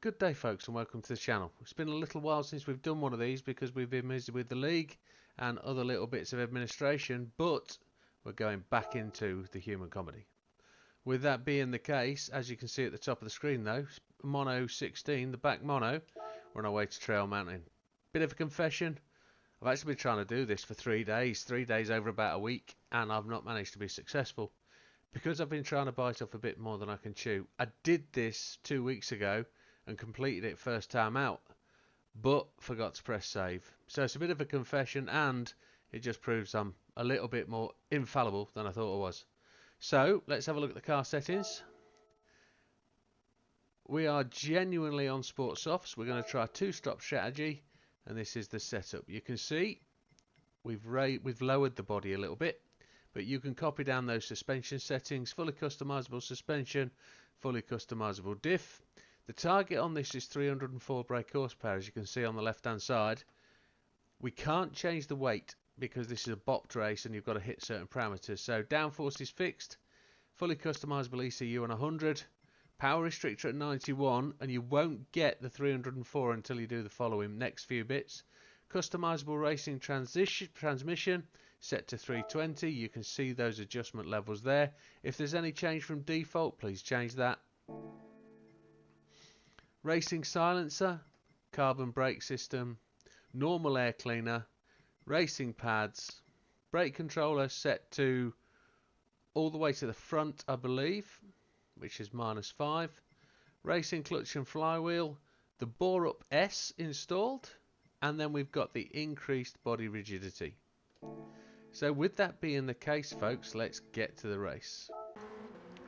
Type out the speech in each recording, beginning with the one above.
Good day folks and welcome to the channel. It's been a little while since we've done one of these because we've been busy with the league and other little bits of administration, but we're going back into the human comedy. With that being the case, as you can see at the top of the screen though, Mono 16, the Bac Mono, we're on our way to Trial Mountain. Bit of a confession, I've actually been trying to do this for 3 days over about a week, and I've not managed to be successful. Because I've been trying to bite off a bit more than I can chew. I did this 2 weeks ago and completed it first time out, but forgot to press save. So it's a bit of a confession, and it just proves I'm a little bit more infallible than I thought I was. So let's have a look at the car settings. We are genuinely on sport softs. We're going to try two-stop strategy, and this is the setup. You can see we've lowered the body a little bit, but you can copy down those suspension settings: fully customizable suspension, fully customizable diff. The target on this is 304 brake horsepower, as you can see on the left hand side. We can't change the weight because this is a bopped race and you've got to hit certain parameters. So downforce is fixed, fully customizable ECU on 100, power restrictor at 91, and you won't get the 304 until you do the following next few bits. Customizable racing transmission set to 320. You can see those adjustment levels there. If there's any change from default, please change that. Racing silencer, carbon brake system, normal air cleaner, racing pads, brake controller set to all the way to the front, I believe, which is -5. Racing clutch and flywheel, the bore up S installed, and then we've got the increased body rigidity. So with that being the case folks, let's get to the race.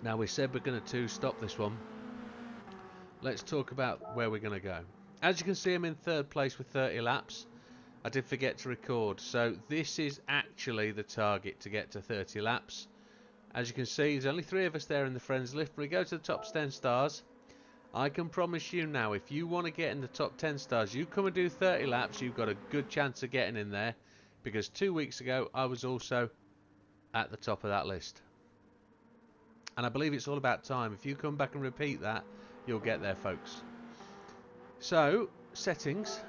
Now we said we're going to two-stop this one. Let's talk about where we're going to go. As you can see, I'm in third place with 30 laps. I did forget to record, so this is actually the target, to get to 30 laps. As you can see, there's only 3 of us there in the friends list. When we go to the top 10 stars, I can promise you now, if you want to get in the top 10 stars, you come and do 30 laps, you've got a good chance of getting in there, because 2 weeks ago I was also at the top of that list. And I believe it's all about time. If you come back and repeat that, you'll get there folks. So settings,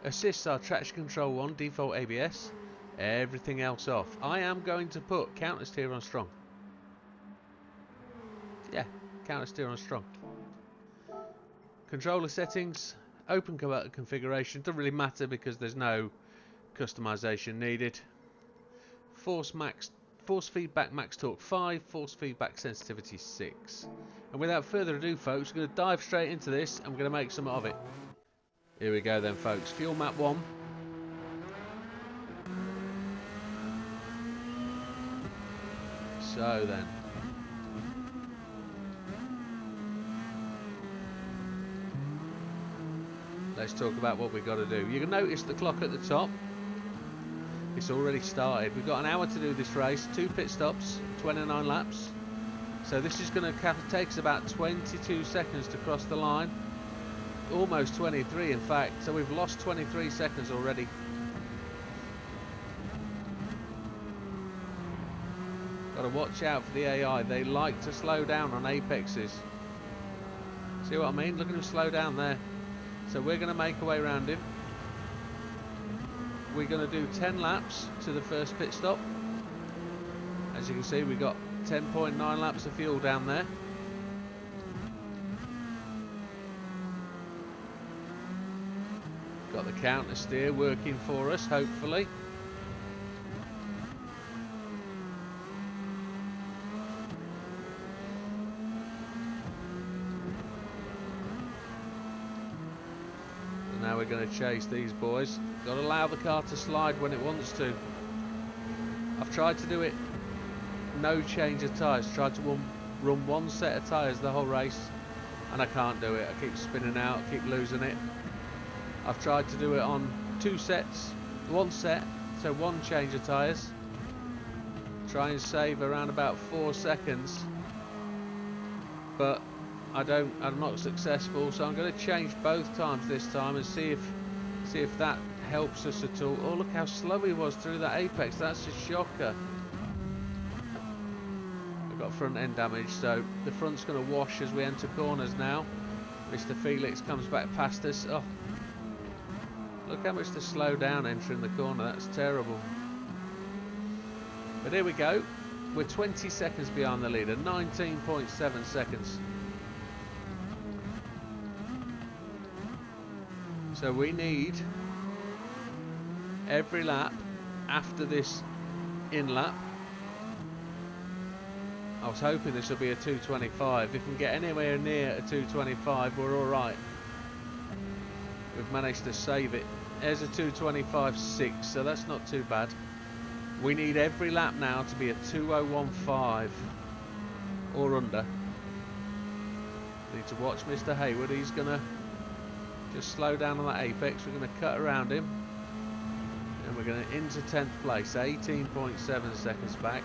assists are traction control 1, default ABS, everything else off. I am going to put counter steer on strong. Yeah, counter steer on strong. Controller settings, open configuration, doesn't really matter because there's no customization needed. Force feedback max torque 5, force feedback sensitivity 6. And without further ado folks, we're going to dive straight into this and we're going to make some of it. Here we go then folks, fuel map 1. So then, let's talk about what we've got to do. You can notice the clock at the top. It's already started. We've got an hour to do this race, 2 pit stops, 29 laps. So this is going to take us about 22 seconds to cross the line. Almost 23 in fact. So we've lost 23 seconds already. Got to watch out for the AI. They like to slow down on apexes. See what I mean? Look at him slow down there. So we're going to make our way around him. We're going to do 10 laps to the first pit stop. As you can see, we've got 10.9 laps of fuel down there. Got the counter steer working for us, hopefully. Now we're going to chase these boys. Got to allow the car to slide when it wants to. I've tried to do it no change of tyres. Tried to run 1 set of tyres the whole race, and I can't do it. I keep spinning out, keep losing it. I've tried to do it on 2 sets, 1 set, so 1 change of tyres. Try and save around about 4 seconds, but I'm not successful, so I'm going to change both times this time and see if that helps us at all. Oh, look how slow he was through that apex. That's a shocker. I've got front end damage, so the front's going to wash as we enter corners now. Mr. Felix comes back past us. Oh, look how much to slow down entering the corner. That's terrible. But here we go. We're 20 seconds behind the leader. 19.7 seconds. So we need every lap after this in lap. I was hoping this will be a 225. If we can get anywhere near a 225, we're alright. We've managed to save it. There's a 225.6, so that's not too bad. We need every lap now to be a 201.5 or under. Need to watch Mr. Hayward. He's going to just slow down on that apex. We're going to cut around him. And we're going to into 10th place. 18.7 seconds back.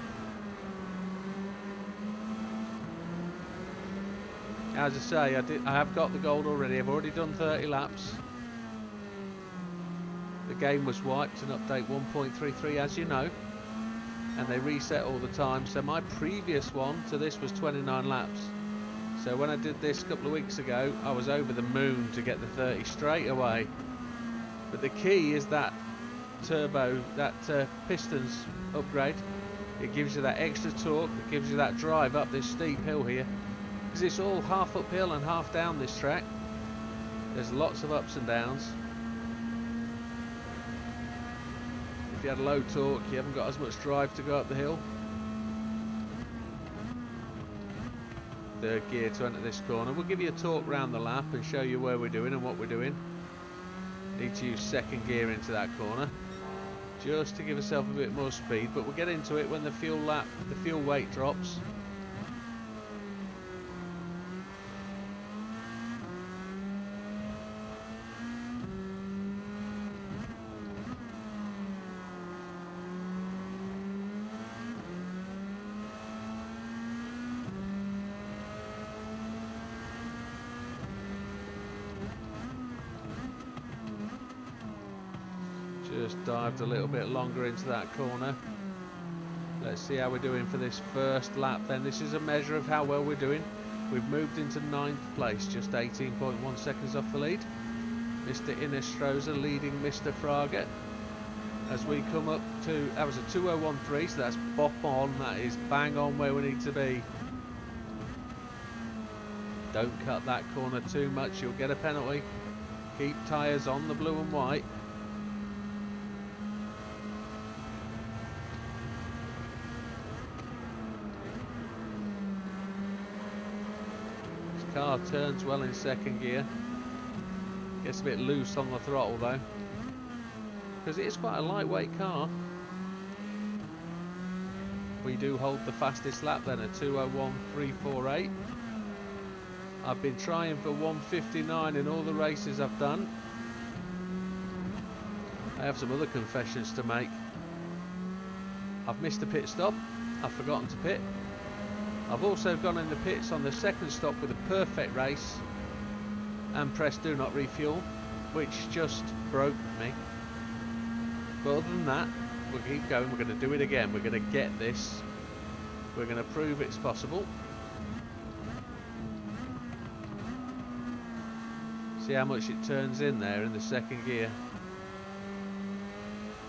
As I say, I have got the gold already. I've already done 30 laps. The game was wiped in update 1.33, as you know, and they reset all the time. So my previous one to this was 29 laps. So when I did this a couple of weeks ago, I was over the moon to get the 30 straight away. But the key is that turbo, that pistons upgrade. It gives you that extra torque. It gives you that drive up this steep hill here. Because it's all half uphill and half down this track. There's lots of ups and downs. If you had low torque, you haven't got as much drive to go up the hill. Third gear to enter this corner. We'll give you a talk round the lap and show you where we're doing and what we're doing. Need to use second gear into that corner just to give yourself a bit more speed, but we'll get into it when the fuel weight drops. Just dived a little bit longer into that corner. Let's see how we're doing for this first lap then. This is a measure of how well we're doing. We've moved into 9th place, just 18.1 seconds off the lead. Mr. Inestroza leading Mr. Fraga. As we come up to, that was a 201.3, so that's bop on. That is bang on where we need to be. Don't cut that corner too much, you'll get a penalty. Keep tyres on the blue and white. Car turns well in second gear. Gets a bit loose on the throttle though, because it is quite a lightweight car. We do hold the fastest lap then, a 201.348. I've been trying for 159 in all the races I've done. I have some other confessions to make. I've missed a pit stop. I've forgotten to pit. I've also gone in the pits on the second stop with a perfect race and pressed do not refuel, which just broke me. But other than that, we'll keep going. We're going to do it again. We're going to get this. We're going to prove it's possible. See how much it turns in there in the second gear.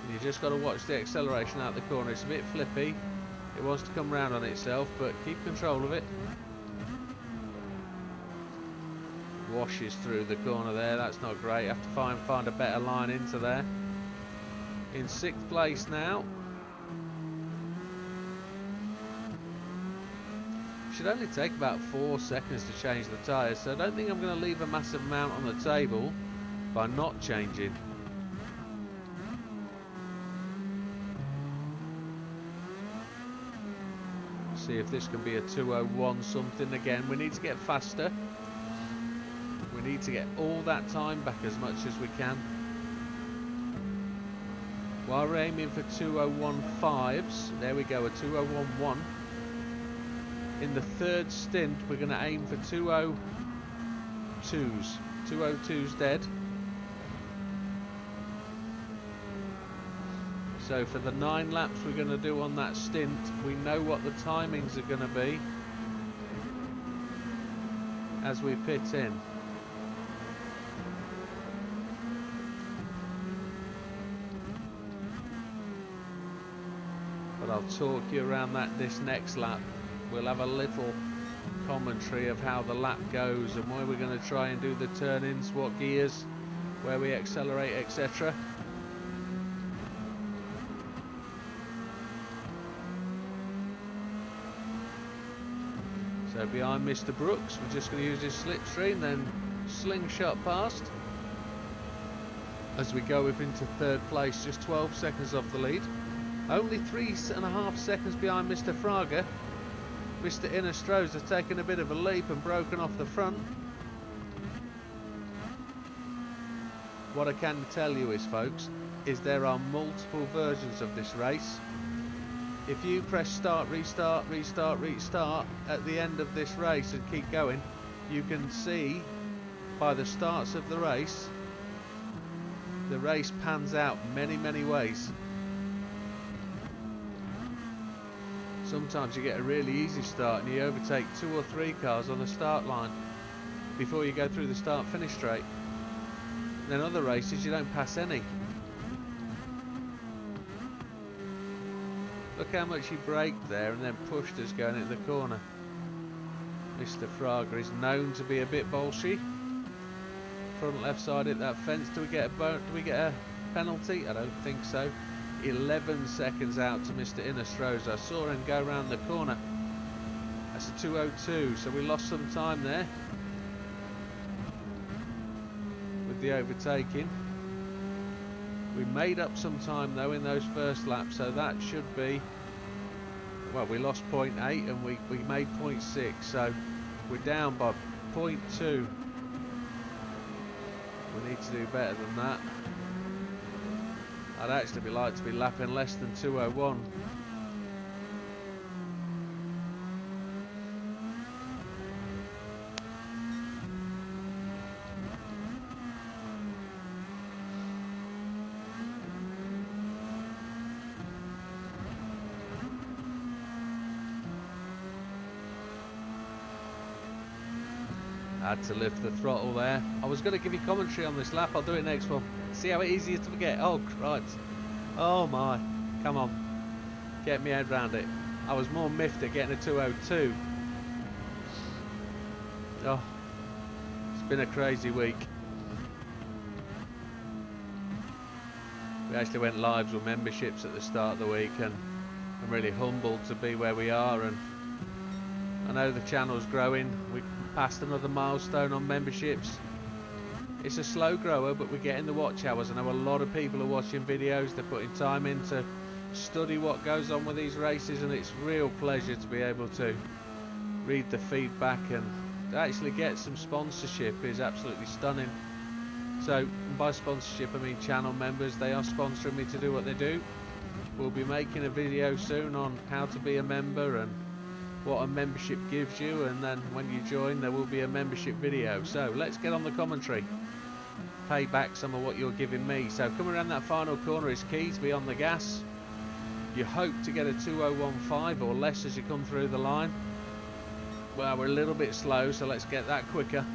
And you just got to watch the acceleration out the corner. It's a bit flippy. It wants to come round on itself, but keep control of it. Washes through the corner there. That's not great. Have to find a better line into there. In 6th place now. Should only take about 4 seconds to change the tyres, so I don't think I'm going to leave a massive amount on the table by not changing. See if this can be a 201 something again. We need to get faster. We need to get all that time back as much as we can. While we're aiming for 201.5s, there we go, a 201.1. In the third stint, we're going to aim for 202s. 202's dead. So for the 9 laps we're going to do on that stint, we know what the timings are going to be. as we pit in. But I'll talk you around this next lap. We'll have a little commentary of how the lap goes and where we're going to try and do the turn-ins, what gears, where we accelerate, etc. So behind Mr. Brooks, we're just going to use his slipstream, then slingshot past as we go up into third place, just 12 seconds off the lead. Only 3.5 seconds behind Mr. Fraga. Mr. Innestro's has taken a bit of a leap and broken off the front. What I can tell you is, folks, is there are multiple versions of this race. If you press start, restart, restart, restart at the end of this race and keep going, you can see by the starts of the race pans out many ways. Sometimes you get a really easy start and you overtake 2 or 3 cars on the start line before you go through the start finish straight. Then other races you don't pass any. Look how much he braked there and then pushed us going into the corner. Mr. Fraga is known to be a bit bolshy. Front left side at that fence. Do we get a penalty? I don't think so. 11 seconds out to Mr. Innestro's. I saw him go around the corner. That's a 2:02, so we lost some time there with the overtaking. We made up some time though in those first laps, so that should be, well, we lost 0.8 and we made 0.6, so we're down by 0.2. We need to do better than that. I'd actually like to be lapping less than 2:01. Had to lift the throttle there. I was going to give you commentary on this lap. I'll do it next one. See how easy it is to forget. Oh Christ. Oh my. Come on. Get me head round it. I was more miffed at getting a 2:02. Oh. It's been a crazy week. We actually went live with memberships at the start of the week, and I'm really humbled to be where we are, and I know the channel's growing. We passed another milestone on memberships. It's a slow grower, but we're getting the watch hours. I know a lot of people are watching videos. They're putting time in to study what goes on with these races, and it's a real pleasure to be able to read the feedback and to actually get some sponsorship is absolutely stunning. So by sponsorship I mean channel members. They are sponsoring me to do what they do. We'll be making a video soon on how to be a member and what a membership gives you, and then when you join there will be a membership video. So let's get on the commentary, pay back some of what you're giving me. So coming around that final corner is key to be on the gas. You hope to get a 2015 or less as you come through the line. Well, we're a little bit slow, so let's get that quicker.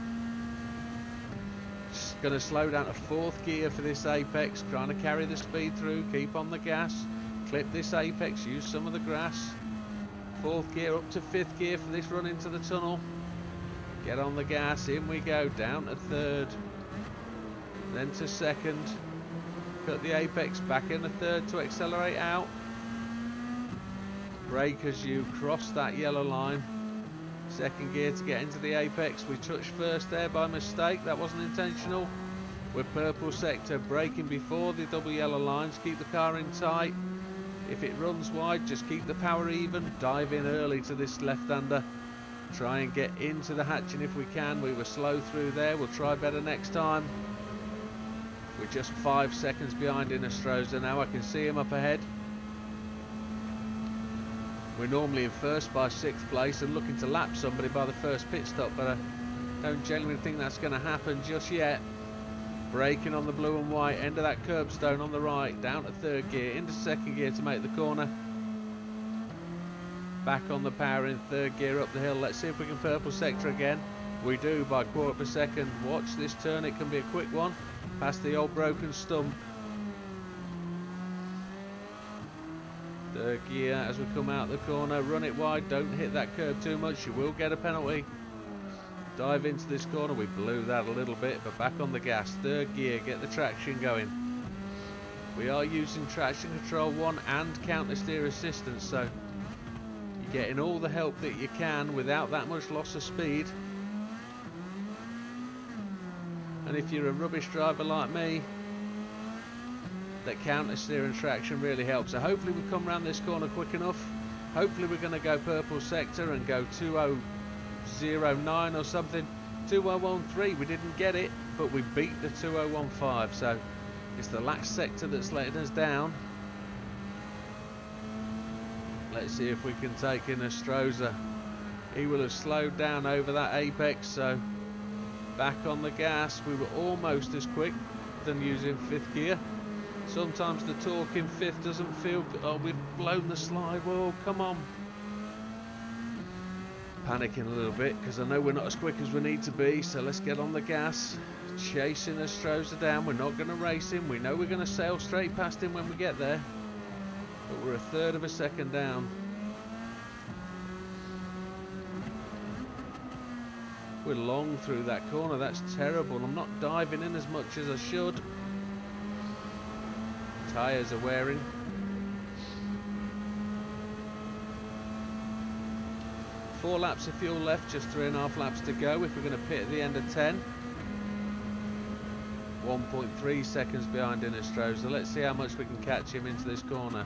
Just going to slow down to 4th gear for this apex, trying to carry the speed through, keep on the gas, clip this apex, use some of the grass. 4th gear up to 5th gear for this run into the tunnel. Get on the gas, in we go, down to 3rd, then to 2nd, cut the apex, back in the 3rd to accelerate out. Brake as you cross that yellow line. 2nd gear to get into the apex. We touched 1st there by mistake, that wasn't intentional. We're purple sector, braking before the double yellow lines, keep the car in tight. If it runs wide, just keep the power even, dive in early to this left-hander, try and get into the hatching if we can. We were slow through there, we'll try better next time. We're just 5 seconds behind Innestroza now, I can see him up ahead. We're normally in 1st by 6th place and looking to lap somebody by the 1st pit stop, but I don't genuinely think that's going to happen just yet. Braking on the blue and white, end of that curbstone on the right, down to 3rd gear, into 2nd gear to make the corner. Back on the power in 3rd gear up the hill. Let's see if we can purple sector again. We do by 1/4 of a second. Watch this turn, it can be a quick one. Past the old broken stump. Third gear as we come out the corner. Run it wide, don't hit that curb too much, you will get a penalty. Dive into this corner, we blew that a little bit, but back on the gas. Third gear, get the traction going. We are using traction control 1 and counter steer assistance, so you're getting all the help that you can without that much loss of speed. And if you're a rubbish driver like me, that counter steer and traction really helps. So hopefully we come around this corner quick enough. Hopefully we're going to go purple sector and go 2009 or something. 2013, we didn't get it, but we beat the 2015. So it's the last sector that's letting us down. Let's see if we can take in Astroza. He will have slowed down over that apex, so back on the gas. We were almost as quick than using 5th gear. Sometimes the torque in 5th doesn't feel good. Oh, we've blown the slide. Whoa, come on. Panicking a little bit because I know we're not as quick as we need to be, so let's get on the gas. Chasing Astroza down. We're not going to race him. We know we're going to sail straight past him when we get there, but we're 1/3 of a second down. We're long through that corner. That's terrible. I'm not diving in as much as I should. Tyres are wearing. Four laps of fuel left, just 3.5 laps to go if we're going to pit at the end of 10. 1.3 seconds behind in Astroza. Let's see how much we can catch him into this corner.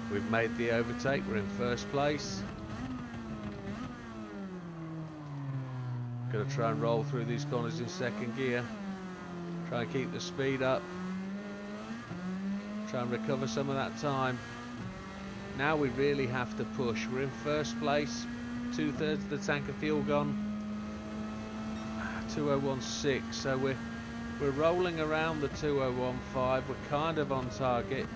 We've made the overtake, we're in 1st place. Gonna try and roll through these corners in 2nd gear. Try and keep the speed up. Try and recover some of that time. Now we really have to push. We're in 1st place, 2/3 of the tank of fuel gone. 2016, so we're rolling around the 2015. We're kind of on target.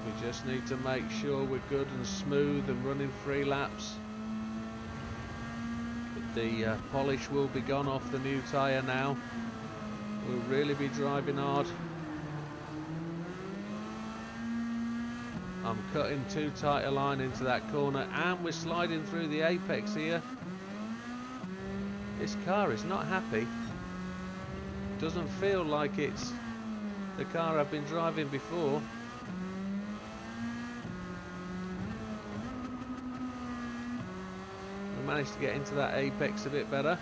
We just need to make sure we're good and smooth and running 3 laps. But the polish will be gone off the new tyre now. We'll really be driving hard. I'm cutting too tight a line into that corner, and we're sliding through the apex here. This car is not happy. Doesn't feel like it's the car I've been driving before. Managed to get into that apex a bit better.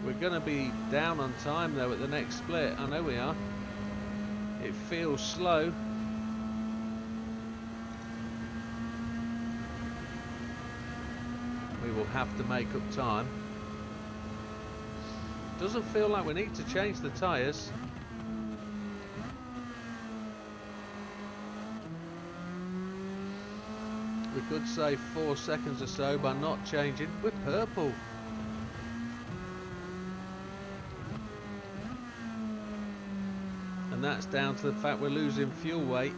We're going to be down on time though at the next split. I know we are. It feels slow. We will have to make up time. Doesn't feel like we need to change the tyres. We could save 4 seconds or so by not changing. We're purple. And that's down to the fact we're losing fuel weight.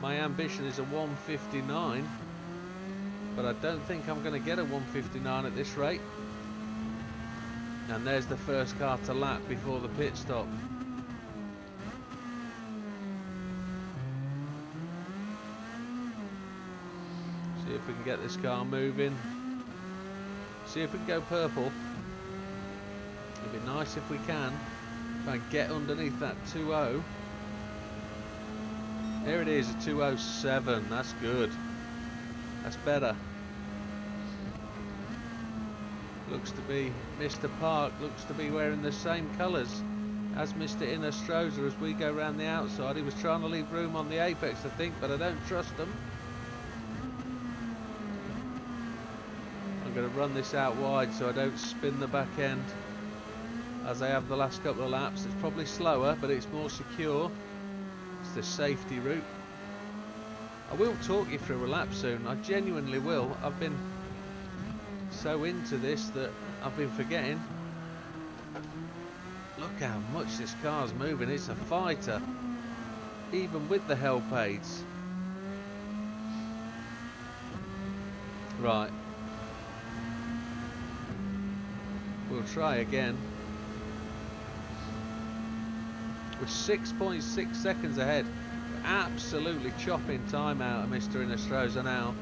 My ambition is a 159, but I don't think I'm going to get a 159 at this rate. And there's the first car to lap before the pit stop. See if we can get this car moving. See if we can go purple. It'd be nice if we can. Try and get underneath that 2.0. There it is, a 2.07. That's good. That's better. Looks to be Mr. Park looks to be wearing the same colours as Mr. Innestrosa as we go round the outside. He was trying to leave room on the apex, I think, but I don't trust him. I'm going to run this out wide so I don't spin the back end as I have the last couple of laps. It's probably slower, but it's more secure. It's the safety route. I will talk you through a lap soon. I genuinely will. I've been so into this that I've been forgetting. Look how much this car's moving. It's a fighter, even with the help aids. Right. We'll try again. We're 6.6 seconds ahead. We're absolutely chopping time out of Mr. Innestrosa now.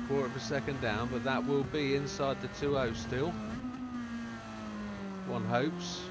Quarter of a second down, but that will be inside the 2.0 still. One hopes.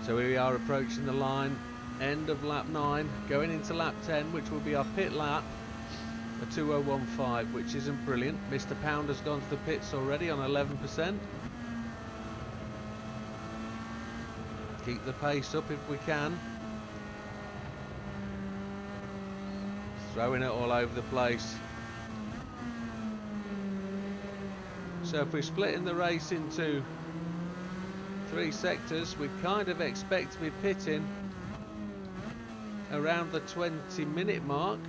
So we are approaching the line, end of lap 9, going into lap 10, which will be our pit lap, a 2:01.5, which isn't brilliant. Mr. Pound has gone to the pits already on 11%. Keep the pace up if we can. Throwing it all over the place. So if we're splitting the race into 3 sectors, we kind of expect to be pitting around the 20-minute mark.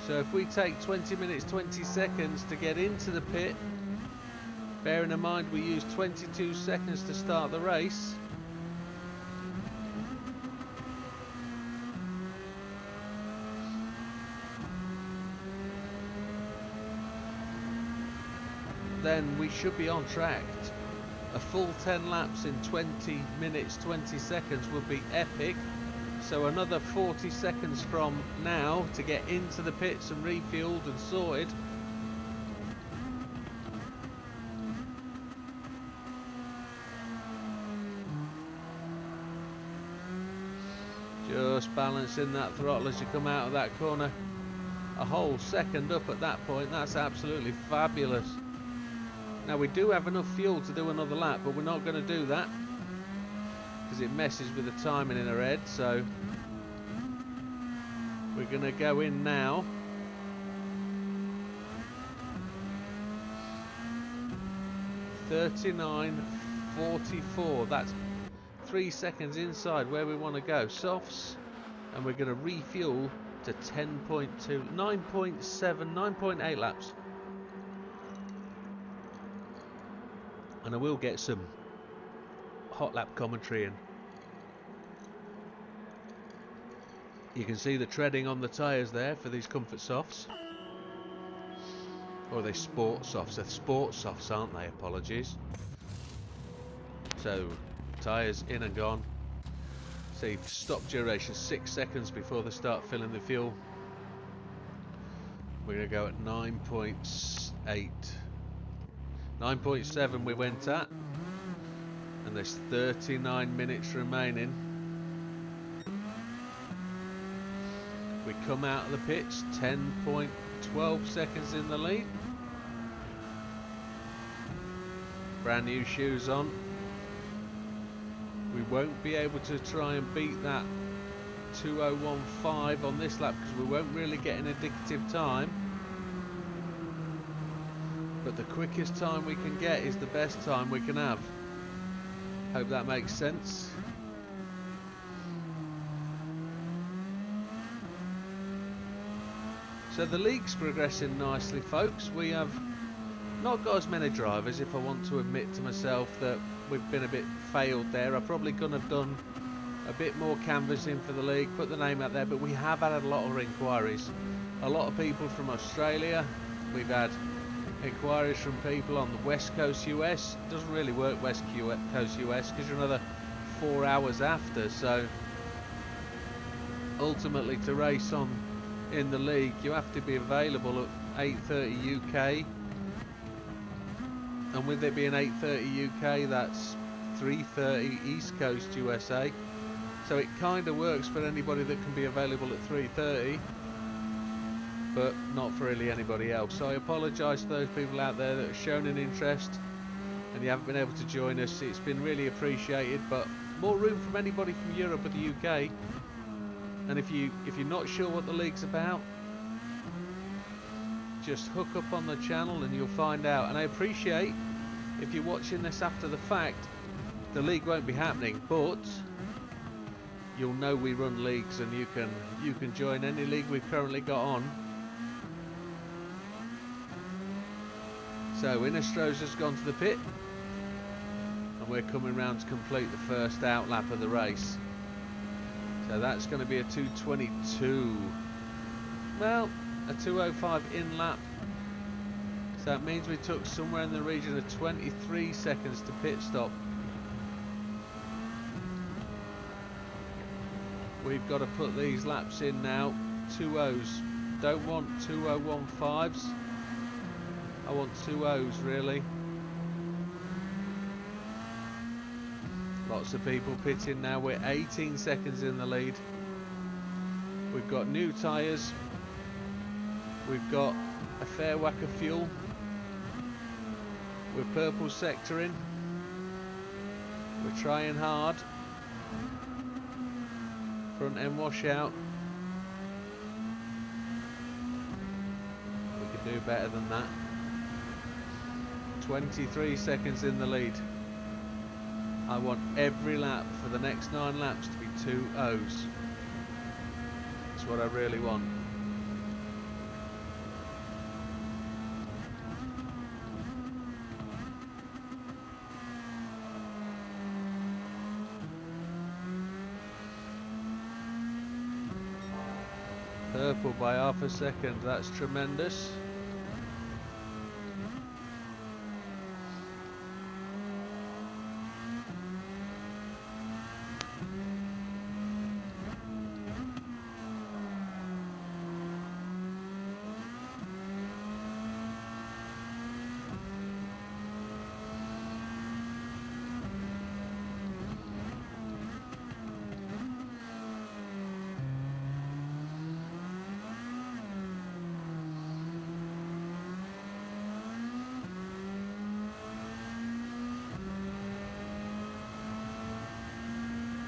So if we take 20 minutes 20 seconds to get into the pit, bearing in mind we use 22 seconds to start the race, then we should be on track. A full 10 laps in 20 minutes 20 seconds would be epic. So another 40 seconds from now to get into the pits and refueled and sorted. Just balancing that throttle as you come out of that corner. A whole second up at that point. That's absolutely fabulous. Now we do have enough fuel to do another lap, but we're not going to do that because it messes with the timing in our head. So we're going to go in now. $39.44. That's 3 seconds inside where we want to go. Softs, and we're going to refuel to 10.2, 9.7, 9.8 laps. And I will get some hot lap commentary in. You can see the treading on the tyres there for these comfort softs. Or are they sport softs? They're sport softs, aren't they? Apologies. So, tyres in and gone. See, stop duration 6 seconds before they start filling the fuel. We're going to go at 9.8. 9.7 we went at, and there's 39 minutes remaining. We come out of the pits 10.12 seconds in the lead. Brand new shoes on. We won't be able to try and beat that 2:01.5 on this lap because we won't really get an indicative time. But the quickest time we can get is the best time we can have. Hope that makes sense. So the league's progressing nicely, folks. We have not got as many drivers, if I want to admit to myself that we've been a bit failed there. I probably couldn't have done a bit more canvassing for the league, put the name out there, but we have had a lot of inquiries. A lot of people from Australia. We've had inquiries from people on the West Coast US. Doesn't really work West Coast US because you're another 4 hours after. So ultimately, to race on in the league, you have to be available at 8:30 UK. And with it being 8:30 UK, that's 3:30 East Coast USA. So it kind of works for anybody that can be available at 3:30, but not for really anybody else. So I apologise to those people out there that have shown an interest and you haven't been able to join us. It's been really appreciated, but more room from anybody from Europe or the UK. And if you're not sure what the league's about, just hook up on the channel and you'll find out. And I appreciate if you're watching this after the fact, the league won't be happening, but you'll know we run leagues and you can join any league we've currently got on. So Innistro's has gone to the pit and we're coming round to complete the first out lap of the race. So that's going to be a 2:22. Well, a 2:05 in lap. So that means we took somewhere in the region of 23 seconds to pit stop. We've got to put these laps in now. 2:0s. Don't want 2:015s. I want 2:0s really. Lots of people pitting now. We're 18 seconds in the lead. We've got new tyres. We've got a fair whack of fuel. We're purple sectoring. We're trying hard. Front end washout. We can do better than that. 23 seconds in the lead. I want every lap for the next 9 laps to be 2:0s. That's what I really want. Purple by half a second, that's tremendous.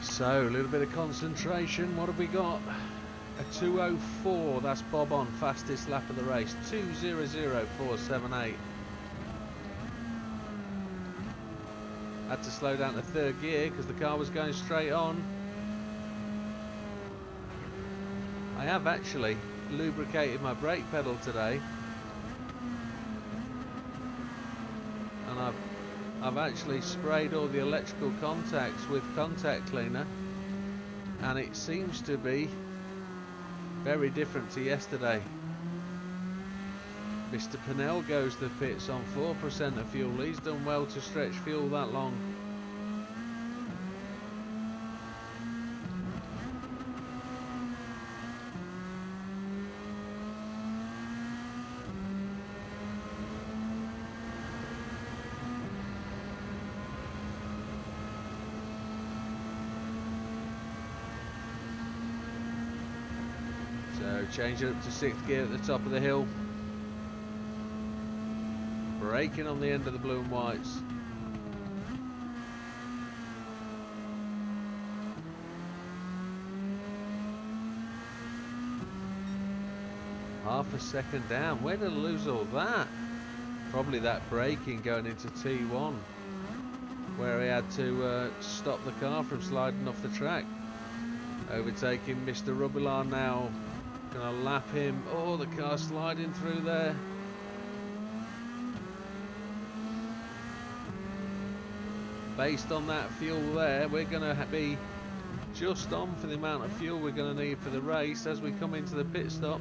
So, a little bit of concentration. What have we got? A 2:04. That's bob on. Fastest lap of the race. 2:00.478. Had to slow down to third gear because the car was going straight on. I have actually lubricated my brake pedal today. And I've actually sprayed all the electrical contacts with contact cleaner, and it seems to be very different to yesterday. Mr. Pinnell goes to the pits on 4% of fuel. He's done well to stretch fuel that long. So change it up to 6th gear at the top of the hill. Braking on the end of the blue and whites. Half a second down. Where did I lose all that? Probably that braking going into T1, where he had to stop the car from sliding off the track. Overtaking Mr. Rubilar now. Gonna lap him. Oh, the car sliding through there. Based on that fuel there, we're going to be just on for the amount of fuel we're going to need for the race as we come into the pit stop.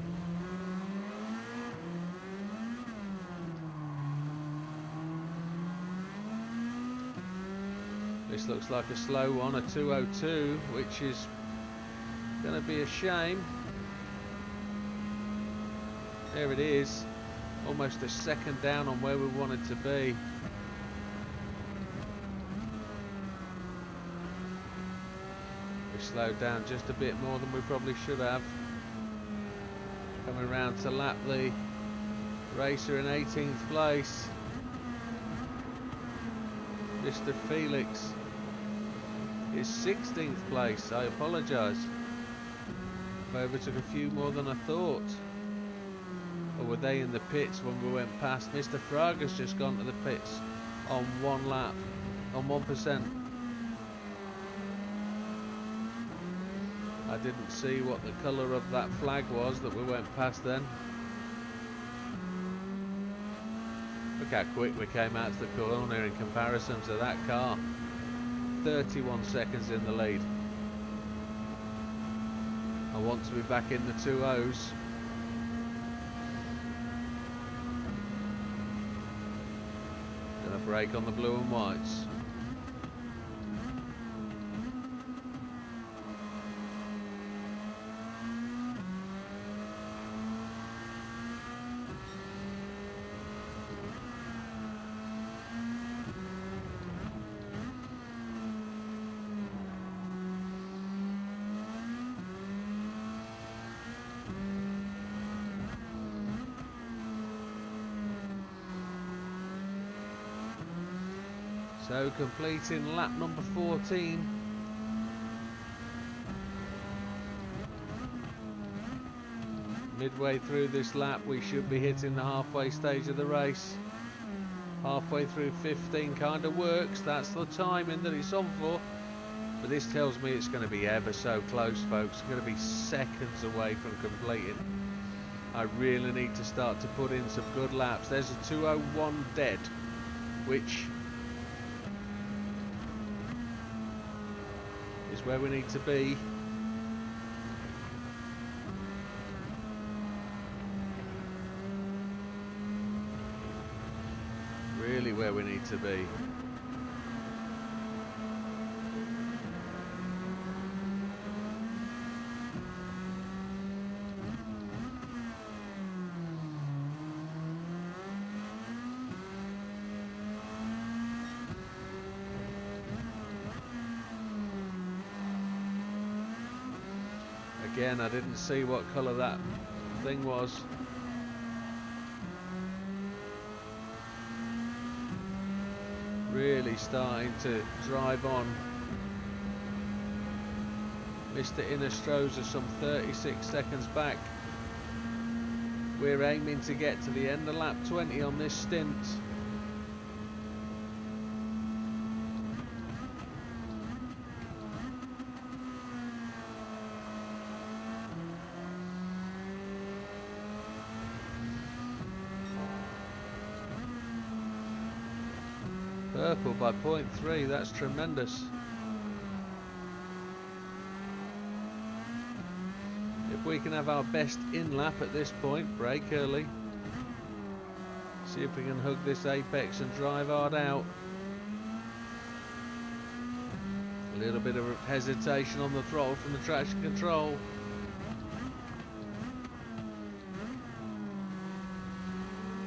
This looks like a slow one, a 2:02, which is going to be a shame. There it is, almost a second down on where we wanted to be. We slowed down just a bit more than we probably should have. Coming around to lap the racer in 18th place, Mr. Felix is 16th place. I apologise. I overtook a few more than I thought. Or were they in the pits when we went past? Mr. Fraga's just gone to the pits on one lap, on 1%. I didn't see what the colour of that flag was that we went past then. Look how quick we came out to the corner in comparison to that car. 31 seconds in the lead. I want to be back in the 2.0s. Gonna brake on the blue and whites. So completing lap number 14. Midway through this lap we should be hitting the halfway stage of the race. Halfway through 15 kind of works, that's the timing that it's on for. But this tells me it's going to be ever so close, folks. It's going to be seconds away from completing. I really need to start to put in some good laps. There's a 2:01 dead, which is where we need to be. Really where we need to be. Again, I didn't see what colour that thing was. Really starting to drive on. Mr. Innestrosa some 36 seconds back. We're aiming to get to the end of lap 20 on this stint. Purple by 0.3, that's tremendous. If we can have our best in lap at this point, brake early. See if we can hug this apex and drive hard out. A little bit of hesitation on the throttle from the traction control.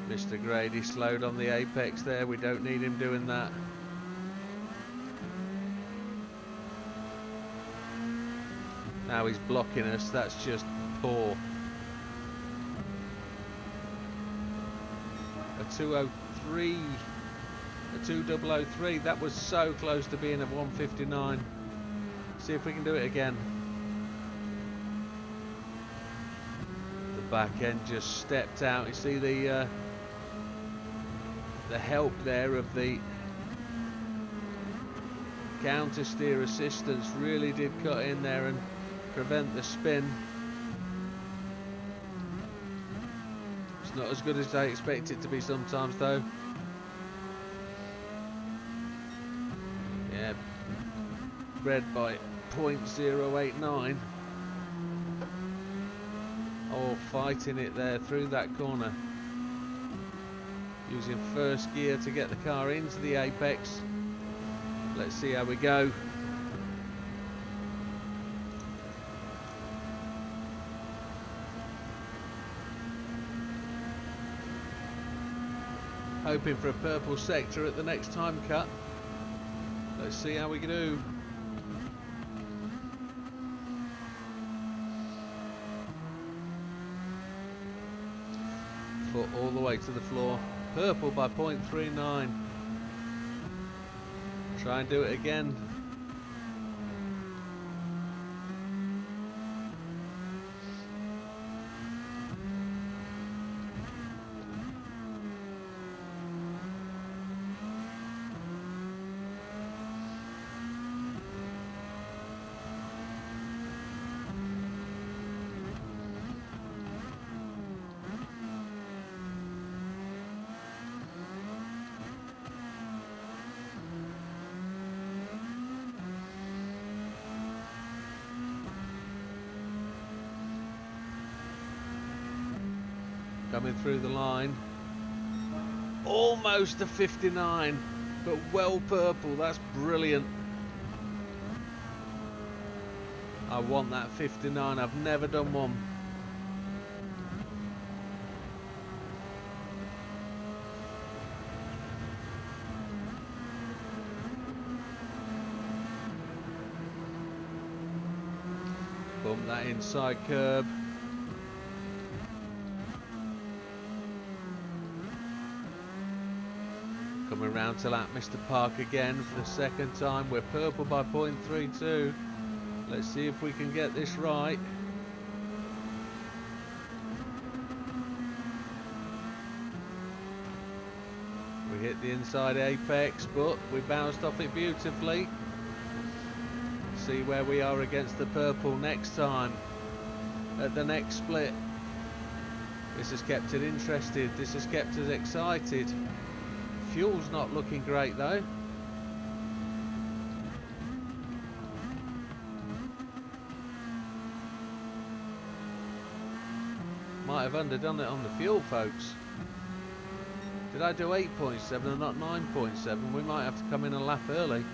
Mr. Grady slowed on the apex there, we don't need him doing that. Now he's blocking us, that's just poor. A 2:03, a 2003, that was so close to being a 1:59. See if we can do it again. The back end just stepped out, you see the help there of the counter steer assistance really did cut in there and prevent the spin. It's not as good as I expect it to be sometimes though. red by 0.089. Oh, fighting it there through that corner. Using first gear to get the car into the apex. Let's see how we go. Hoping for a purple sector at the next time cut. Let's see how we do. Foot all the way to the floor. Purple by 0.39. Try and do it again. Coming through the line, almost a 59, but well purple. That's brilliant. I want that 59. I've never done one. Bump that inside curb. Coming round to lap Mr. Park again for the second time. We're purple by 0.32. Let's see if we can get this right. We hit the inside apex, but we bounced off it beautifully. See where we are against the purple next time at the next split. This has kept it interested. This has kept us excited. Fuel's not looking great though. Might have underdone it on the fuel, folks. Did I do 8.7 and not 9.7? We might have to come in a lap early.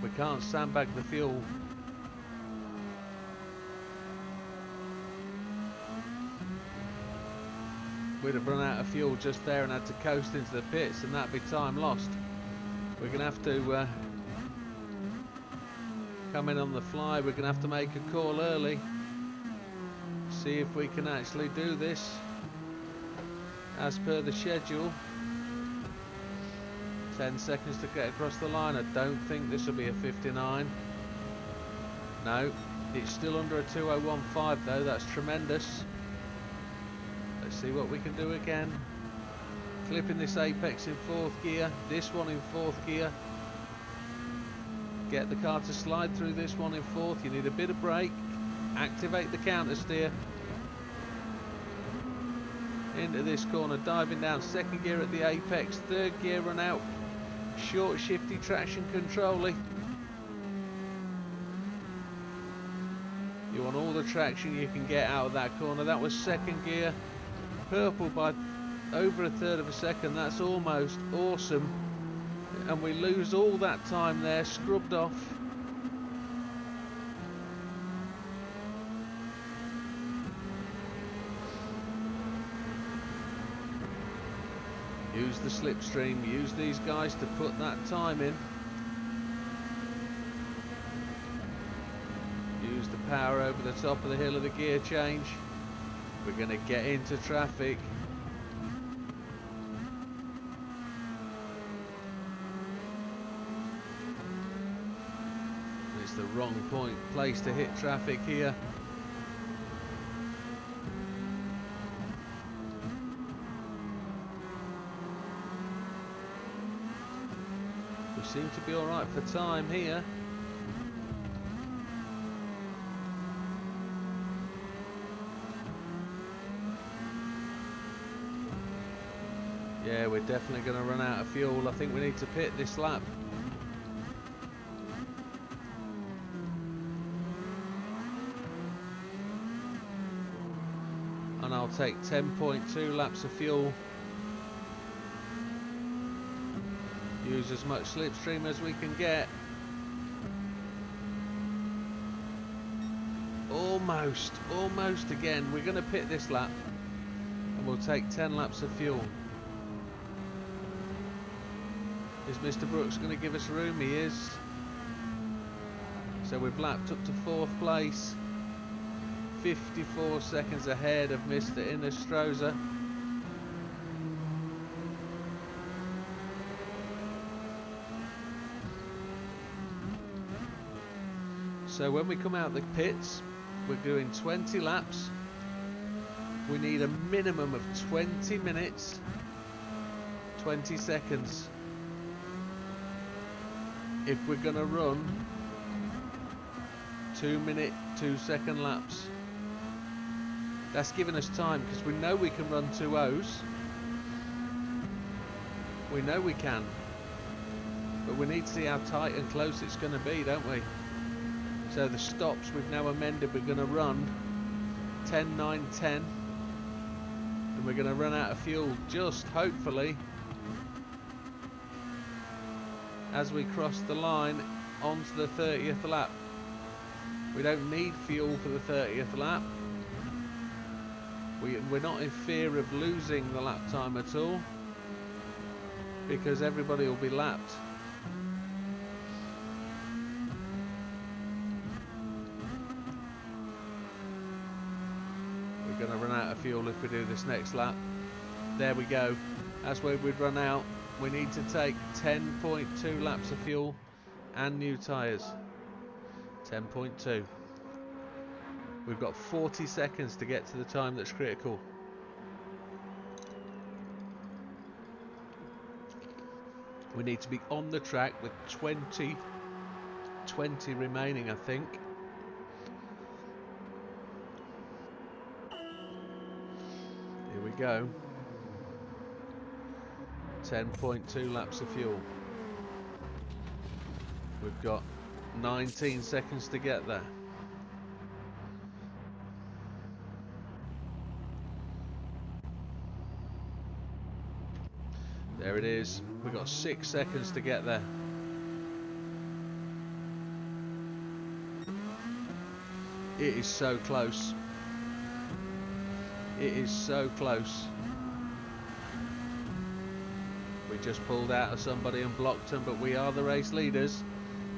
We can't sandbag the fuel. We'd have run out of fuel just there and had to coast into the pits, and that'd be time lost. We're going to have to come in on the fly. We're going to have to make a call early. See if we can actually do this as per the schedule. 10 seconds to get across the line. I don't think this will be a 59. No, it's still under a 2015 though. That's tremendous. Let's see what we can do again. Clipping this apex in 4th gear, this one in 4th gear. Get the car to slide through this one in 4th. You need a bit of brake. Activate the counter steer. Into this corner, diving down 2nd gear at the apex, 3rd gear run out. Short shifty traction controlly. You want all the traction you can get out of that corner. That was 2nd gear. Purple by over 1/3 of a second. That's almost awesome. And we lose all that time there, scrubbed off. Use the slipstream, use these guys to put that time in. Use the power over the top of the hill of the gear change. We're going to get into traffic. It's the wrong place to hit traffic here. We seem to be alright for time here. Yeah, we're definitely going to run out of fuel. I think we need to pit this lap. And I'll take 10.2 laps of fuel. Use as much slipstream as we can get. Almost again. We're going to pit this lap. And we'll take 10 laps of fuel. Is Mr. Brooks going to give us room? He is. So we've lapped up to 4th place. 54 seconds ahead of Mr. Innestroza. So when we come out the pits, we're doing 20 laps. We need a minimum of 20 minutes, 20 seconds. If we're going to run 2-minute, 2-second laps. That's giving us time because we know we can run 2.0s. We know we can. But we need to see how tight and close it's going to be, don't we? So the stops we've now amended, we're going to run 10, 9, 10. And we're going to run out of fuel just, hopefully, as we cross the line onto the 30th lap. We don't need fuel for the 30th lap. We're not in fear of losing the lap time at all, because everybody will be lapped. We're going to run out of fuel if we do this next lap. There we go. That's where we'd run out. We need to take 10.2 laps of fuel and new tyres. 10.2. We've got 40 seconds to get to the time that's critical. We need to be on the track with 20 remaining, I think. Here we go. 10.2 laps of fuel. We've got 19 seconds to get there. There it is. We've got 6 seconds to get there. It is so close. It is so close. We just pulled out of somebody and blocked them, but we are the race leaders.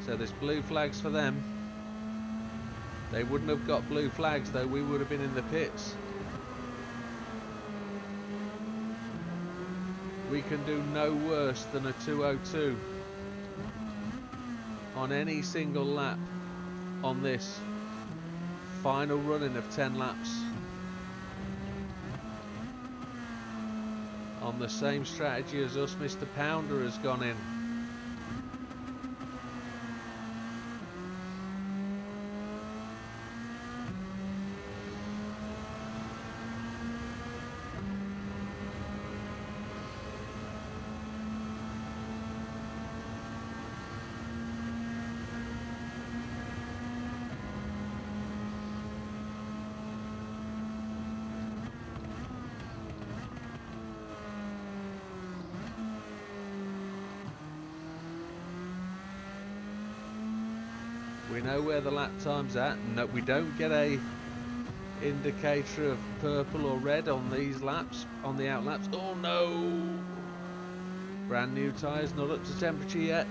So there's blue flags for them. They wouldn't have got blue flags though, we would have been in the pits. We can do no worse than a 2:02 on any single lap on this final running of 10 laps. On the same strategy as us, Mr. Pounder has gone in. We know where the lap time's at. No, we don't get a indicator of purple or red on these laps, on the out laps. Oh no! Brand new tyres, not up to temperature yet.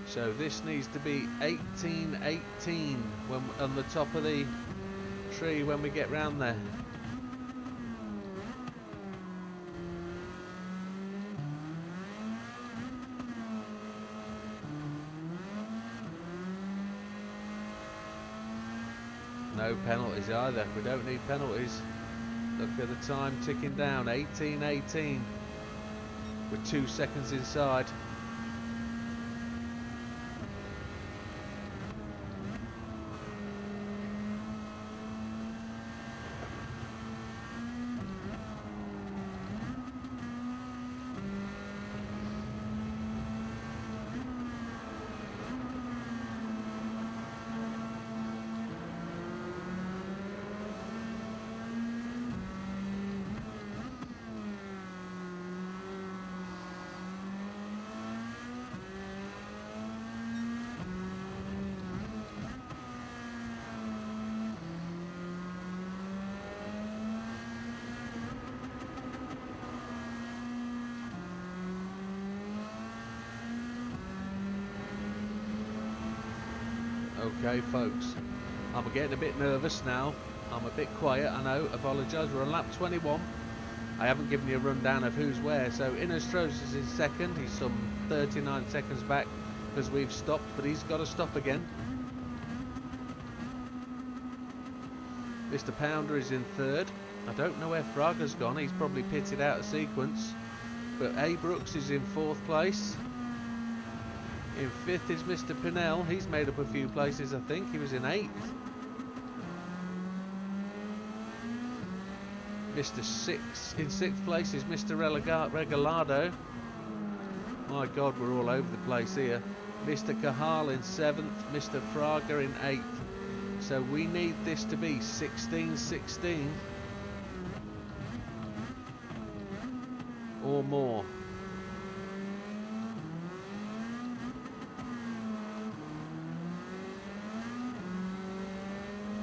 So this needs to be 18.18 when on the top of the tree when we get round there. No penalties either. We don't need penalties. Look at the time ticking down. 18.18. We're 2 seconds inside. Okay folks, I'm getting a bit nervous now. I'm a bit quiet, I know, apologise. We're on lap 21. I haven't given you a rundown of who's where. So Innestro's is in second. He's some 39 seconds back because we've stopped, but he's got to stop again. Mr. Pounder is in third. I don't know where Fraga's gone. He's probably pitted out of sequence. But A. Brooks is in fourth place. In fifth is Mr. Pinnell. He's made up a few places, I think. He was in eighth. In sixth place is Mr. Regalado. My God, we're all over the place here. Mr. Cahal in seventh. Mr. Fraga in eighth. So we need this to be 16-16 or more.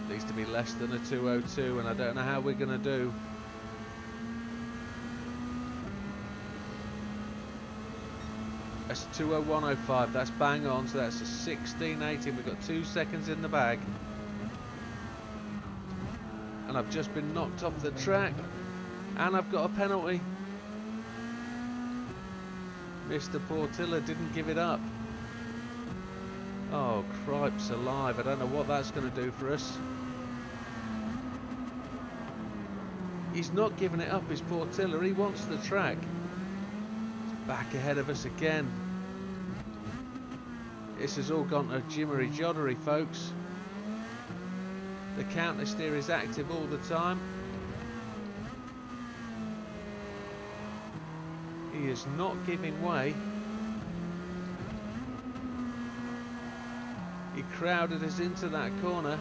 Needs to be less than a 2:02, and I don't know how we're going to do. That's 2:01.05. That's bang on. So that's a 16:18. We've got 2 seconds in the bag, and I've just been knocked off the track, and I've got a penalty. Mr. Portilla didn't give it up. Oh, cripes alive. I don't know what that's going to do for us. He's not giving it up, his Portilla. He wants the track. He's back ahead of us again. This has all gone to jimmery joddery, folks. The counter steer is active all the time. He is not giving way. He crowded us into that corner.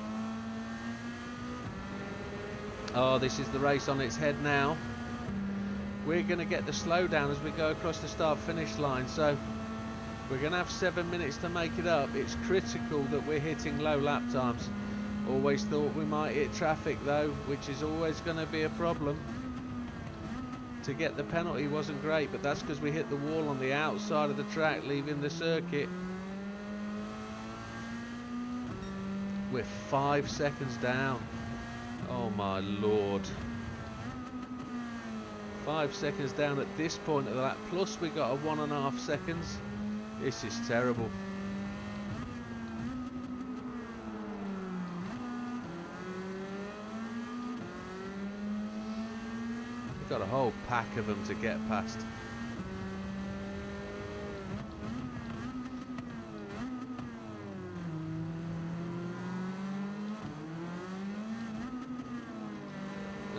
Oh, this is the race on its head now. We're going to get the slowdown as we go across the start-finish line, so we're going to have 7 minutes to make it up. It's critical that we're hitting low lap times. Always thought we might hit traffic though, which is always going to be a problem. To get the penalty wasn't great, but that's because we hit the wall on the outside of the track, leaving the circuit. We're 5 seconds down. Oh my Lord. 5 seconds down at this point of the lap, plus we got a 1.5 seconds. This is terrible. We've got a whole pack of them to get past.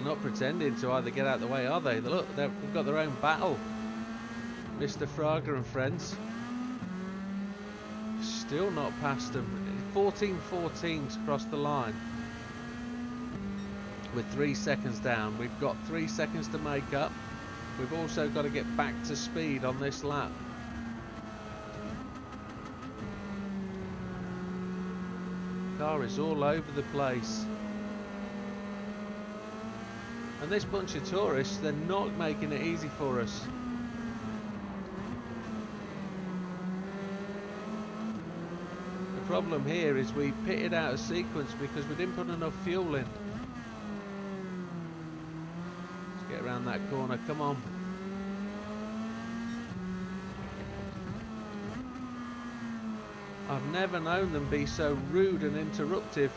Not pretending to either get out of the way, are they? Look, they've got their own battle. Mr. Fraga and friends. Still not past them. 14-14's across the line. With 3 seconds down. We've got 3 seconds to make up. We've also got to get back to speed on this lap. Car is all over the place. And this bunch of tourists, they're not making it easy for us. The problem here is we pitted out of sequence because we didn't put enough fuel in. Let's get around that corner, come on. I've never known them be so rude and interruptive.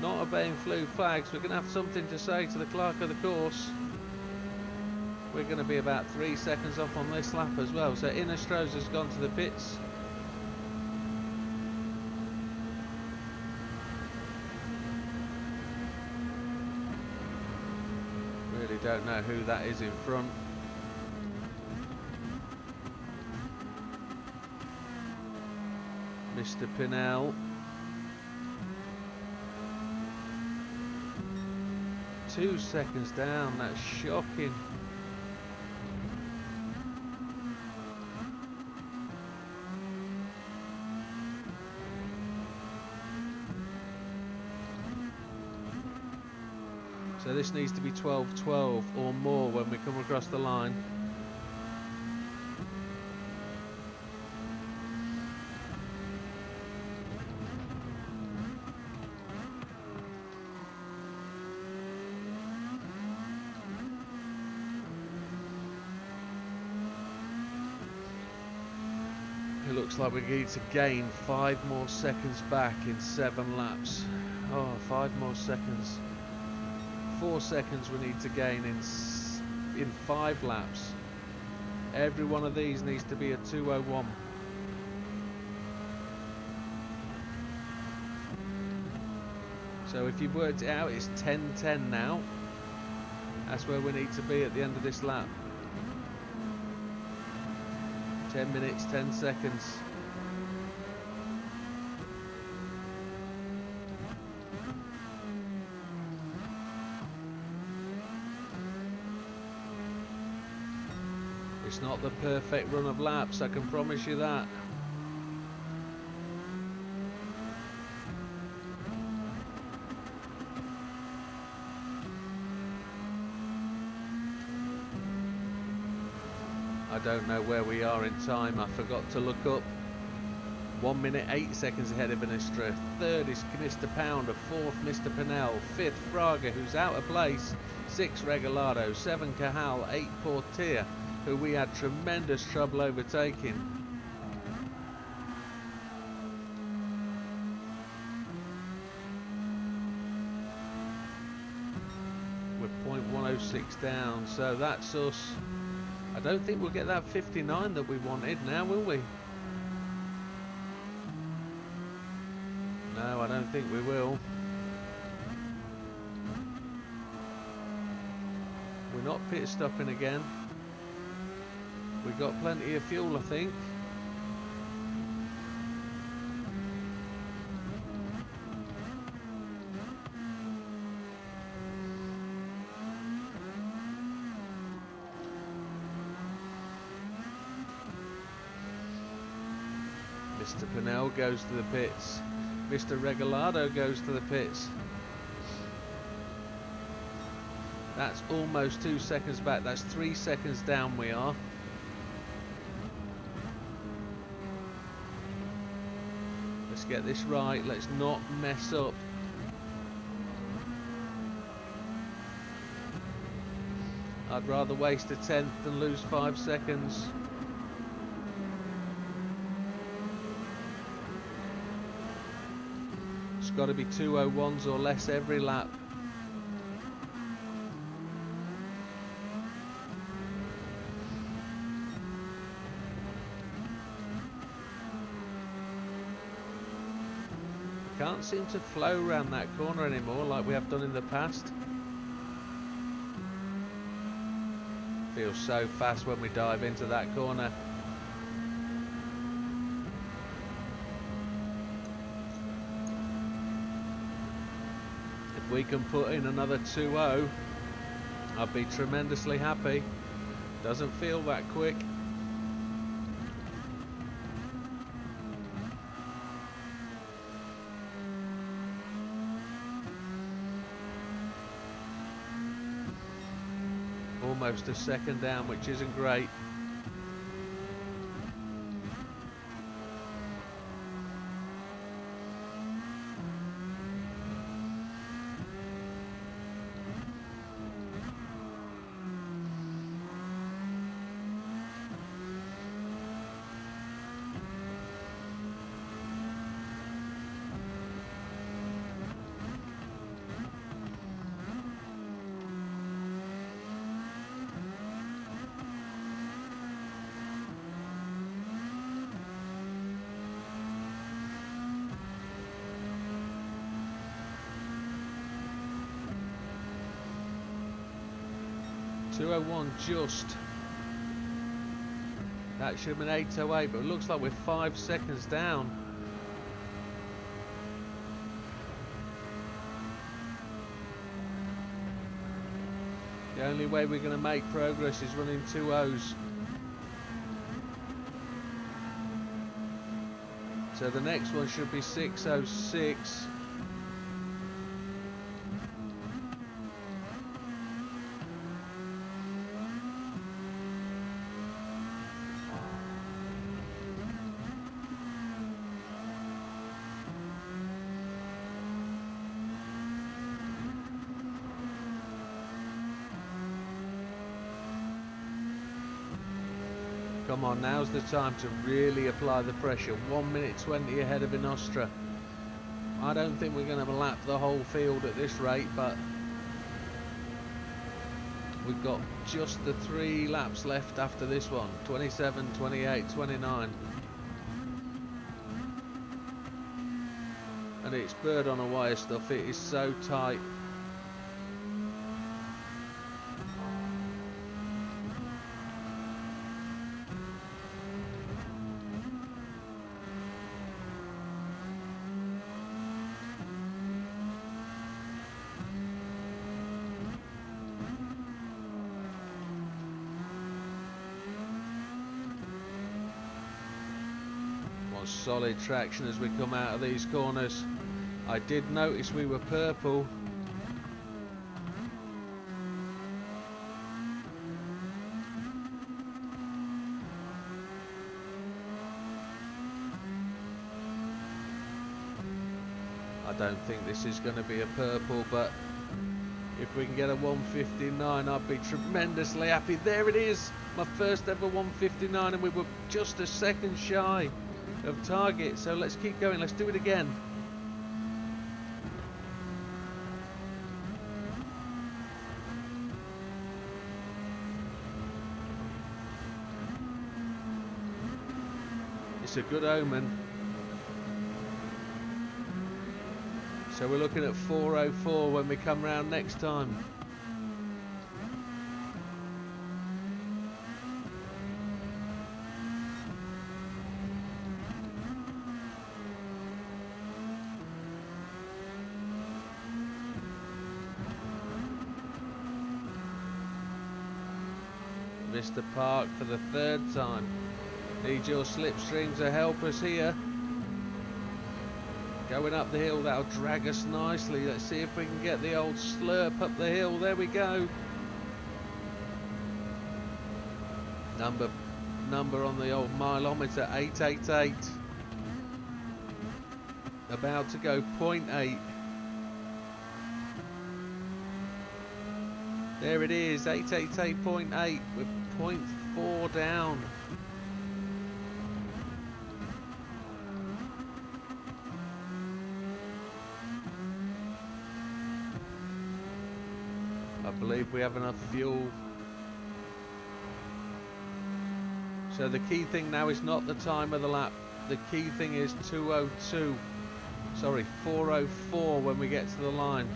Not obeying blue flags. We're going to have something to say to the clerk of the course. We're going to be about 3 seconds off on this lap as well. So Innestro's has gone to the pits. Really don't know who that is in front. Mr. Pinnell. 2 seconds down, that's shocking. So this needs to be 12-12 or more when we come across the line. looks like we need to gain 5 more seconds back in 7 laps. Oh, 5 more seconds. 4 seconds we need to gain in 5 laps. Every one of these needs to be a 2:01. So if you've worked it out, it's 10:10 now. That's where we need to be at the end of this lap. 10 minutes, 10 seconds. It's not the perfect run of laps, I can promise you that. I don't know where we are in time, I forgot to look up. 1 minute 8 seconds ahead of Anistra. Third is Mr. Pounder, fourth Mr. Pinnell, fifth Fraga, who's out of place, 6 Regalado, 7 Cajal, 8 Portier, who we had tremendous trouble overtaking. We're 0.106 down, so that's us. I don't think we'll get that 59 that we wanted now, will we? No, I don't think we will. We're not pit stopping again. We got plenty of fuel, I think. Mr. Pinnell goes to the pits. Mr. Regalado goes to the pits. That's almost 2 seconds back. That's 3 seconds down we are. Let's get this right. Let's not mess up. I'd rather waste a 10th than lose 5 seconds. It's got to be 2:01s or less every lap. Can't seem to flow around that corner anymore like we have done in the past. Feels so fast when we dive into that corner. If we can put in another 2:0, I'd be tremendously happy. Doesn't feel that quick. Almost a second down, which isn't great. .201 just. That should have been 8:08, but it looks like we're 5 seconds down. The only way we're going to make progress is running 2:0s. So the next one should be 6:06. Come on, now's the time to really apply the pressure. 1 minute 20 ahead of Inostra. I don't think we're going to lap the whole field at this rate, but we've got just the 3 laps left after this one. 27, 28, 29. And it's bird on a wire stuff. It is so tight. Solid traction as we come out of these corners. I did notice we were purple. I don't think this is going to be a purple, but if we can get a 159, I'd be tremendously happy. There it is, my first ever 159, and we were just a second shy of target. So let's keep going, let's do it again. It's a good omen. So we're looking at 4:04 when we come round next time. Mr. Park for the 3rd time. Need your slipstream to help us here. Going up the hill, that'll drag us nicely. Let's see if we can get the old slurp up the hill. There we go. Number on the old mileometer, 888. About to go 0.8. There it is, 888.8 with 0.4 down. I believe we have enough fuel. So the key thing now is not the time of the lap. The key thing is 2:02. Sorry, 4:04 when we get to the line.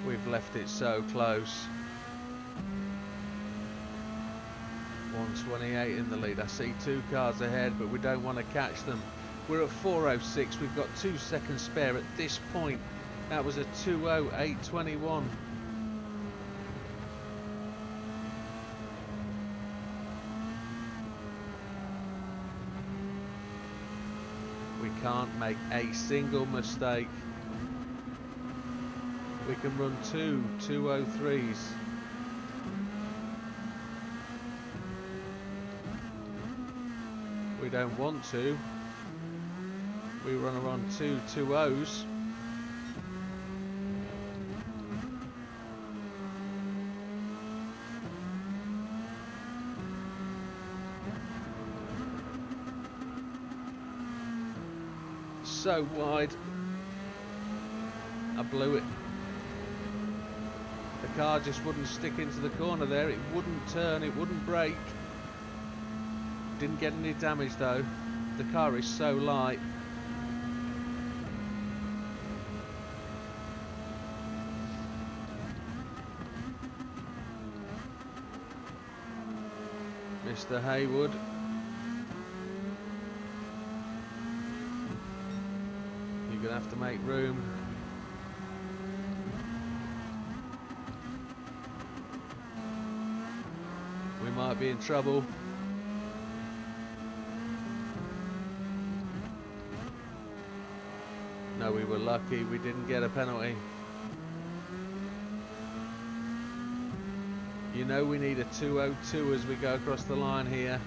We've left it so close. 128 in the lead. I see 2 cars ahead, but we don't want to catch them. We're at 4:06. We've got 2 seconds spare at this point. That was a 2:08.21. We can't make a single mistake. We can run 2 2:03s. We don't want to. We run around 2 2:0s. So wide. I blew it. The car just wouldn't stick into the corner there. It wouldn't turn, it wouldn't brake. Didn't get any damage though. The car is so light. Mr. Haywood. You're going to have to make room. We might be in trouble. No, we were lucky we didn't get a penalty. You know we need a 2:02 as we go across the line here.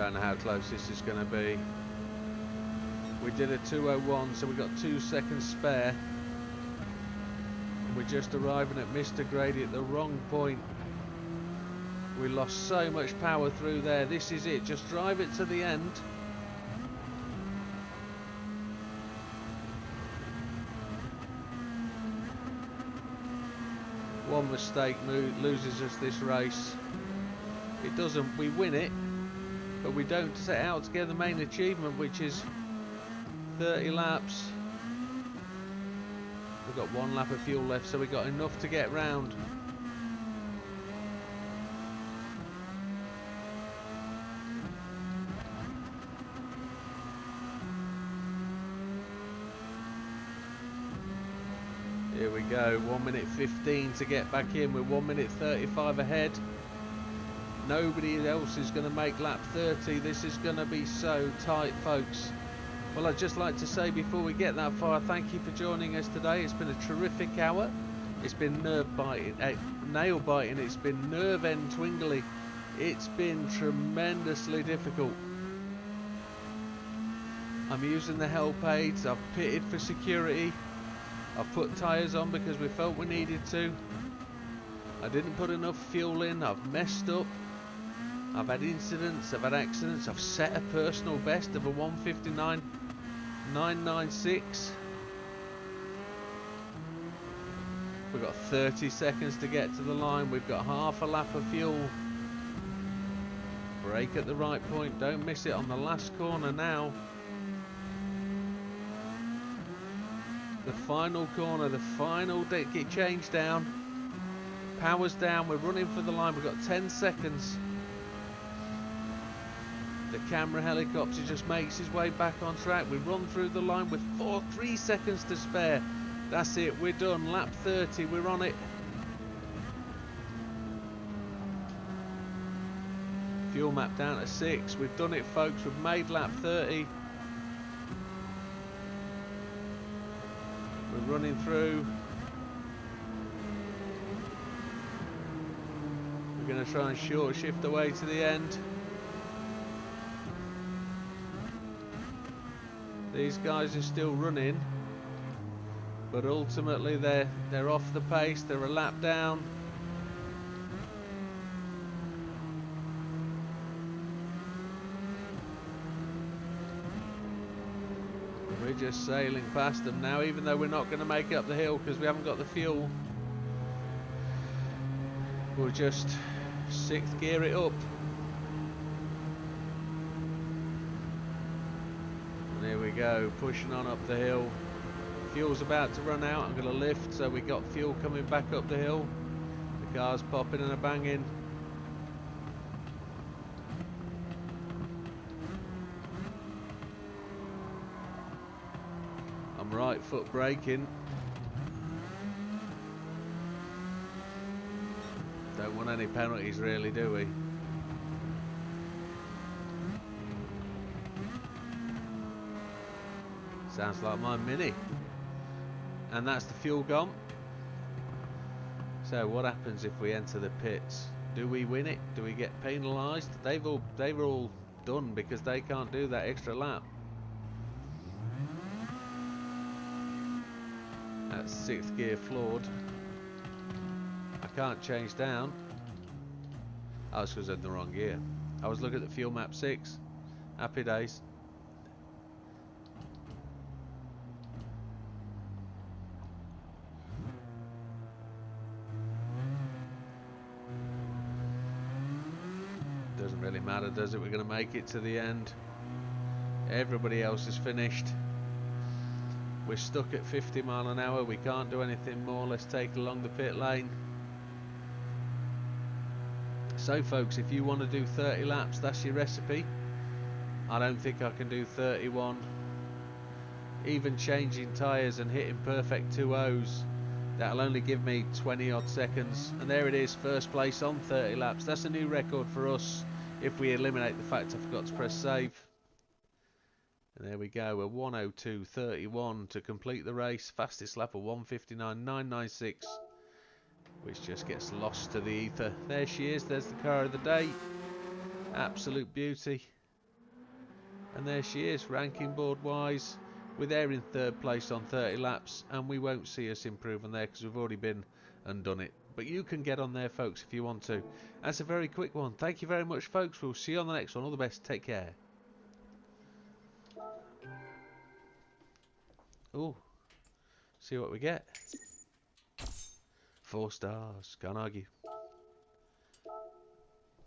Don't know how close this is going to be. We did a 2:01, so we got 2 seconds spare. And we're just arriving at Mr. Grady at the wrong point. We lost so much power through there. This is it. Just drive it to the end. One mistake loses us this race. It doesn't. We win it, but we don't set out to get the main achievement, which is 30 laps. We've got 1 lap of fuel left, so we've got enough to get round. Here we go, 1 minute 15 to get back in. We're 1 minute 35 ahead. Nobody else is going to make lap 30. This is going to be so tight, folks. Well, I'd just like to say before we get that far, thank you for joining us today. It's been a terrific hour. It's been nail biting. It's been nerve end twingly. It's been tremendously difficult. I'm using the help aids. I've pitted for security. I've put tyres on because we felt we needed to. I didn't put enough fuel in. I've messed up. I've had incidents. I've had accidents. I've set a personal best of a 1:59.996. We've got 30 seconds to get to the line. We've got half a lap of fuel. Brake at the right point. Don't miss it on the last corner now. The final corner, the final change down. Power's down, we're running for the line, we've got 10 seconds. The camera helicopter just makes his way back on track. We run through the line with 3 seconds to spare. That's it, we're done. Lap 30, we're on it. Fuel map down to 6. We've done it, folks. We've made lap 30. We're running through. We're going to try and short shift away to the end. These guys are still running, but ultimately they're off the pace. They're a lap down. We're just sailing past them now, even though we're not going to make it up the hill because we haven't got the fuel. We'll just 6th gear it up. And here we go, pushing on up the hill. Fuel's about to run out. I'm going to lift, so we got fuel coming back up the hill. The car's popping and a banging. Right foot braking. Don't want any penalties really, do we? Sounds like my Mini. And that's the fuel gone. So what happens if we enter the pits? Do we win it? Do we get penalised? They were all done because they can't do that extra lap. That's 6th gear floored. I can't change down. I was because I had the wrong gear. I was looking at the fuel map 6. Happy days. Doesn't really matter, does it? We're going to make it to the end. Everybody else is finished. We're stuck at 50 mile an hour. We can't do anything more. Let's take it along the pit lane. So folks, if you want to do 30 laps, that's your recipe. I don't think I can do 31. Even changing tyres and hitting perfect 2.0s, that'll only give me 20 odd seconds. And there it is, first place on 30 laps. That's a new record for us if we eliminate the fact I forgot to press save. And there we go, we're 1:02.31 to complete the race. Fastest lap of 1:59.996, which just gets lost to the ether. There she is, there's the car of the day. Absolute beauty. And there she is, ranking board wise. We're there in third place on 30 laps, and we won't see us improve on there because we've already been and done it. But you can get on there, folks, if you want to. That's a very quick one. Thank you very much, folks. We'll see you on the next one. All the best. Take care. Oh, see what we get. 4 stars. Can't argue.